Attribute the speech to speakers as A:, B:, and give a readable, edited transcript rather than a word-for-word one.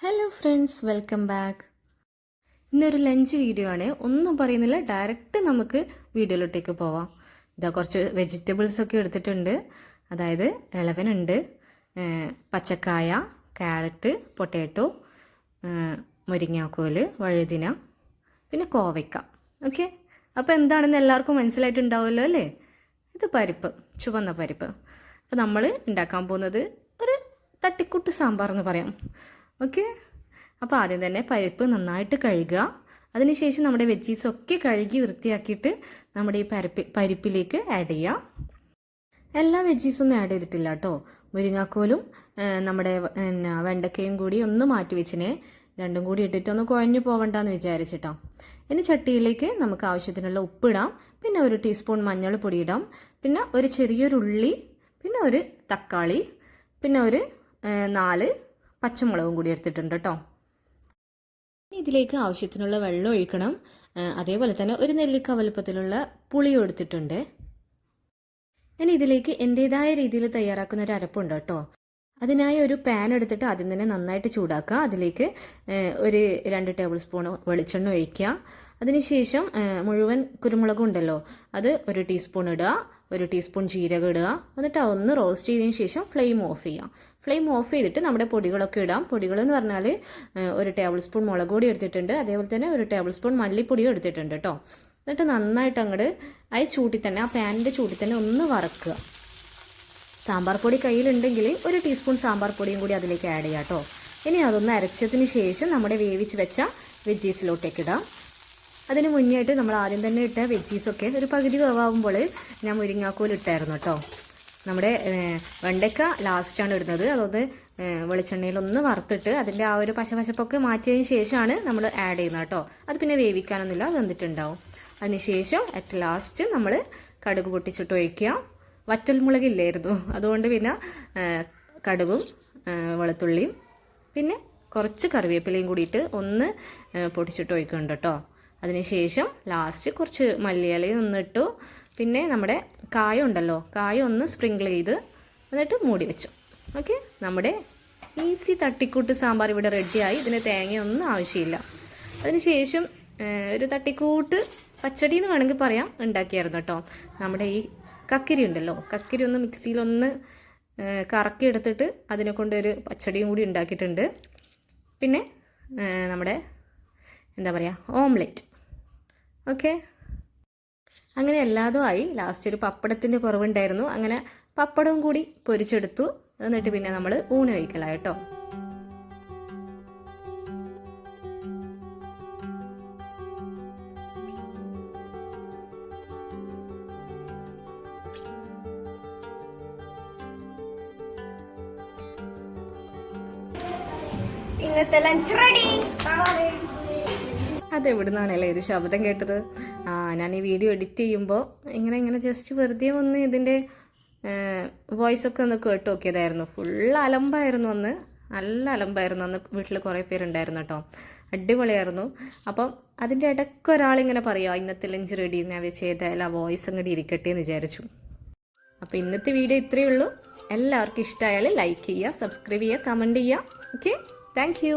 A: Hello friends, welcome back. ഇന്നൊരു lunch video ആണ്. ഒന്നും പറയുന്നില്ല, ഡയറക്റ്റ് നമുക്ക് വീഡിയോയിലോട്ടേക്ക് പോവാം. ഇതാ കുറച്ച് വെജിറ്റബിൾസ് ഒക്കെ എടുത്തിട്ടുണ്ട്. അതായത് ഇളവനുണ്ട്, പച്ചക്കായ, ക്യാരറ്റ്, പൊട്ടാറ്റോ, മുരിങ്ങാക്കോല്, വഴുതിന, പിന്നെ കോവയ്ക്ക. ഓക്കെ, അപ്പോൾ എന്താണെന്ന് എല്ലാവർക്കും മനസ്സിലായിട്ടുണ്ടാവുമല്ലോ അല്ലേ? ഇത് പരിപ്പ്, ചുവന്ന പരിപ്പ്. അപ്പോൾ നമ്മൾ ഉണ്ടാക്കാൻ പോകുന്നത് ഒരു തട്ടിക്കൂട്ട് സാമ്പാർ എന്ന് പറയാം. ഓക്കെ, അപ്പോൾ ആദ്യം തന്നെ പരിപ്പ് നന്നായിട്ട് കഴുകുക. അതിനുശേഷം നമ്മുടെ വെജീസൊക്കെ കഴുകി വൃത്തിയാക്കിയിട്ട് നമ്മുടെ ഈ പരിപ്പിലേക്ക് ആഡ് ചെയ്യുക. എല്ലാ വെജീസൊന്നും ആഡ് ചെയ്തിട്ടില്ല കേട്ടോ. മുരിങ്ങാക്കോലും നമ്മുടെ വെണ്ടക്കയും കൂടി ഒന്ന് മാറ്റി വെച്ചിനെ, രണ്ടും കൂടി ഇട്ടിട്ടൊന്ന് കുഴഞ്ഞു പോവണ്ടെന്ന് വിചാരിച്ചിട്ടാണ്. ഇനി ചട്ടിയിലേക്ക് നമുക്ക് ആവശ്യത്തിനുള്ള ഉപ്പിടാം, പിന്നെ ഒരു ടീസ്പൂൺ മഞ്ഞൾപ്പൊടി ഇടാം, പിന്നെ ഒരു ചെറിയൊരു ഉള്ളി, പിന്നെ ഒരു തക്കാളി, പിന്നെ ഒരു 4 പച്ചമുളകും കൂടി എടുത്തിട്ടുണ്ട് കേട്ടോ. ഇതിലേക്ക് ആവശ്യത്തിനുള്ള വെള്ളം ഒഴിക്കണം. അതേപോലെ തന്നെ ഒരു നെല്ലിക്ക വലുപ്പത്തിലുള്ള പുളിയും എടുത്തിട്ടുണ്ട്. ഇനി ഇതിലേക്ക് എൻ്റേതായ രീതിയിൽ തയ്യാറാക്കുന്ന ഒരു അരപ്പുണ്ട് കേട്ടോ. അതിനായി ഒരു പാൻ എടുത്തിട്ട് ആദ്യം തന്നെ നന്നായിട്ട് ചൂടാക്കുക. അതിലേക്ക് ഒരു 2 ടേബിൾ സ്പൂൺ വെളിച്ചെണ്ണ ഒഴിക്കുക. അതിനുശേഷം മുഴുവൻ കുരുമുളകും ഉണ്ടല്ലോ, അത് 1 ടീസ്പൂൺ ഇടുക, 1 ടീസ്പൂൺ ജീരകം ഇടുക. എന്നിട്ട് ഒന്ന് റോസ്റ്റ് ചെയ്തതിന് ശേഷം ഫ്ലെയിം ഓഫ് ചെയ്യാം. ഫ്ലെയിം ഓഫ് ചെയ്തിട്ട് നമ്മുടെ പൊടികളൊക്കെ ഇടാം. പൊടികളെന്ന് പറഞ്ഞാൽ 1 ടേബിൾ സ്പൂൺ മുളക് പൊടി എടുത്തിട്ടുണ്ട്, അതേപോലെ തന്നെ 1 ടേബിൾ സ്പൂൺ മല്ലിപ്പൊടിയും എടുത്തിട്ടുണ്ട് കേട്ടോ. എന്നിട്ട് നന്നായിട്ട് അങ്ങോട്ട് ചൂട്ടിൽ തന്നെ, ആ പാനിൻ്റെ ചൂട്ടിൽ തന്നെ ഒന്ന് വറക്കുക. സാമ്പാർ പൊടി കയ്യിലുണ്ടെങ്കിൽ 1 ടീസ്പൂൺ സാമ്പാർ പൊടിയും കൂടി അതിലേക്ക് ആഡ് ചെയ്യാം കേട്ടോ. ഇനി അതൊന്ന് അരച്ചതിന് ശേഷം നമ്മുടെ വേവിച്ച് വെച്ച വെജീസിലോട്ടേക്ക് ഇടാം. അതിന് മുന്നേ ആയിട്ട് നമ്മൾ ആദ്യം തന്നെ ഇട്ട വെജീസൊക്കെ ഒരു പകുതി വേവാകുമ്പോൾ ഞാൻ മുരിങ്ങാക്കോൽ ഇട്ടായിരുന്നു കേട്ടോ. നമ്മുടെ വെണ്ടയ്ക്ക ലാസ്റ്റാണ് ഇടുന്നത്. അതൊന്ന് വെളിച്ചെണ്ണയിലൊന്ന് വറുത്തിട്ട് അതിൻ്റെ ആ ഒരു പശപശപ്പൊക്കെ മാറ്റിയതിന് ശേഷമാണ് നമ്മൾ ആഡ് ചെയ്യുന്നത് കേട്ടോ. അത് പിന്നെ വേവിക്കാനൊന്നുമില്ല, വെന്തിട്ടുണ്ടാവും. അതിനുശേഷം അറ്റ് ലാസ്റ്റ് നമ്മൾ കടുക് പൊട്ടിച്ചിട്ട് ഒഴിക്കുക. വറ്റൽമുളകില്ലായിരുന്നു, അതുകൊണ്ട് പിന്നെ കടുകും വെളുത്തുള്ളിയും പിന്നെ കുറച്ച് കറിവേപ്പിലയും കൂടിയിട്ട് ഒന്ന് പൊട്ടിച്ചിട്ട് ഒഴിക്കുന്നുണ്ട് കേട്ടോ. അതിനുശേഷം ലാസ്റ്റ് കുറച്ച് മല്ലിയിലയും ഒന്ന് ഇട്ടു. പിന്നെ നമ്മുടെ കായ ഉണ്ടല്ലോ, കായ ഒന്ന് സ്പ്രിങ്കിൾ ചെയ്ത് എന്നിട്ട് മൂടി വെച്ചു. ഓക്കെ, നമ്മുടെ ഈസി തട്ടിക്കൂട്ട് സാമ്പാർ ഇവിടെ റെഡിയായി. ഇതിന് തേങ്ങയൊന്നും ആവശ്യമില്ല. അതിനുശേഷം ഒരു തട്ടിക്കൂട്ട് പച്ചടി എന്ന് വേണമെങ്കിൽ പറയാം ഉണ്ടാക്കിയായിരുന്നു കേട്ടോ. നമ്മുടെ ഈ കക്കിരി ഉണ്ടല്ലോ, കക്കിരി ഒന്ന് മിക്സിയിലൊന്ന് കറക്കി എടുത്തിട്ട് അതിനെ കൊണ്ടൊരു പച്ചടിയും കൂടി ഉണ്ടാക്കിയിട്ടുണ്ട്. പിന്നെ നമ്മുടെ എന്താ പറയുക, ഓംലെറ്റ്. ഓക്കെ, അങ്ങനെ എല്ലാതും ആയി. ലാസ്റ്റ് ഒരു പപ്പടത്തിൻ്റെ കുറവുണ്ടായിരുന്നു, അങ്ങനെ പപ്പടവും കൂടി പൊരിച്ചെടുത്തു. എന്നിട്ട് പിന്നെ നമ്മൾ ഊണ് കഴിക്കലായി കേട്ടോ.
B: ഇന്നത്തെ ലഞ്ച് റെഡി.
A: അതെവിടുന്നാണല്ലേ ഇത് ശബ്ദം കേട്ടത്? ഞാൻ ഈ വീഡിയോ എഡിറ്റ് ചെയ്യുമ്പോൾ ഇങ്ങനെ ജസ്റ്റ് വെറുതെ ഒന്ന് ഇതിൻ്റെ വോയിസൊക്കെ ഒന്ന് കേട്ട് നോക്കിയതായിരുന്നു. ഫുൾ അലമ്പായിരുന്നു അന്ന്, നല്ല അലമ്പായിരുന്നു അന്ന്. വീട്ടിൽ കുറേ പേരുണ്ടായിരുന്നു കേട്ടോ, അടിപൊളിയായിരുന്നു. അപ്പം അതിൻ്റെ ഇടയ്ക്ക് ഒരാളിങ്ങനെ പറയുക ഇന്നത്തെ ലഞ്ച് റെഡി. ഞാൻ വെച്ച് ഏതായാലും ആ വോയിസ് അങ്ങോട്ട് ഇരിക്കട്ടെ എന്ന് വിചാരിച്ചു. അപ്പോൾ ഇന്നത്തെ വീഡിയോ ഇത്രയേ ഉള്ളൂ. എല്ലാവർക്കും ഇഷ്ടമായാൽ ലൈക്ക് ചെയ്യുക, സബ്സ്ക്രൈബ് ചെയ്യുക, കമൻറ്റ് ചെയ്യുക. Okay, thank you.